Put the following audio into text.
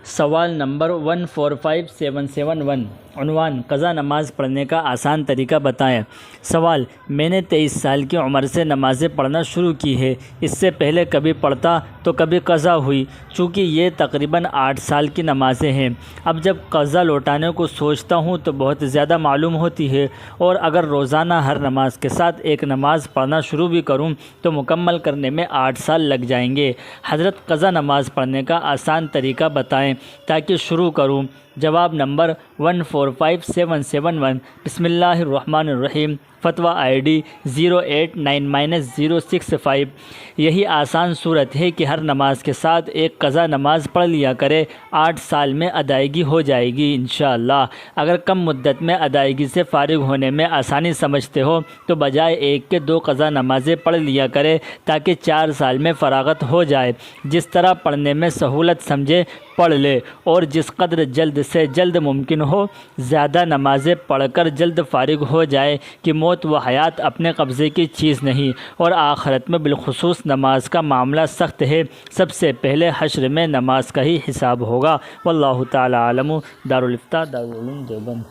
سوال نمبر 145771 عنوان قضا نماز پڑھنے کا آسان طریقہ بتائیں۔ سوال: میں نے 23 سال کی عمر سے نمازیں پڑھنا شروع کی ہے۔ اس سے پہلے کبھی پڑھتا تو کبھی قضا ہوئی، چونکہ یہ تقریباً 8 سال کی نمازیں ہیں۔ اب جب قضا لوٹانے کو سوچتا ہوں تو بہت زیادہ معلوم ہوتی ہے، اور اگر روزانہ ہر نماز کے ساتھ ایک نماز پڑھنا شروع بھی کروں تو مکمل کرنے میں 8 سال لگ جائیں گے۔ حضرت قضا نماز پڑھنے کا آسان طریقہ بتائیں تاکہ شروع کروں۔ جواب نمبر 145771 بسم اللہ الرحمن الرحیم، فتویٰ ID 089-065۔ یہی آسان صورت ہے کہ ہر نماز کے ساتھ ایک قضا نماز پڑھ لیا کرے، 8 سال میں ادائیگی ہو جائے گی انشاءاللہ۔ اگر کم مدت میں ادائیگی سے فارغ ہونے میں آسانی سمجھتے ہو تو بجائے ایک کے 2 قضا نمازیں پڑھ لیا کرے تاکہ 4 سال میں فراغت ہو جائے۔ جس طرح پڑھنے میں سہولت سمجھے پڑھ لے، اور جس قدر جلد سے جلد ممکن ہو زیادہ نمازیں پڑھ کر جلد فارغ ہو جائے کہ موت و حیات اپنے قبضے کی چیز نہیں، اور آخرت میں بالخصوص نماز کا معاملہ سخت ہے۔ سب سے پہلے حشر میں نماز کا ہی حساب ہوگا۔ واللہ تعالی عالم۔ دارالفتاح دارالعلوم دیوبند۔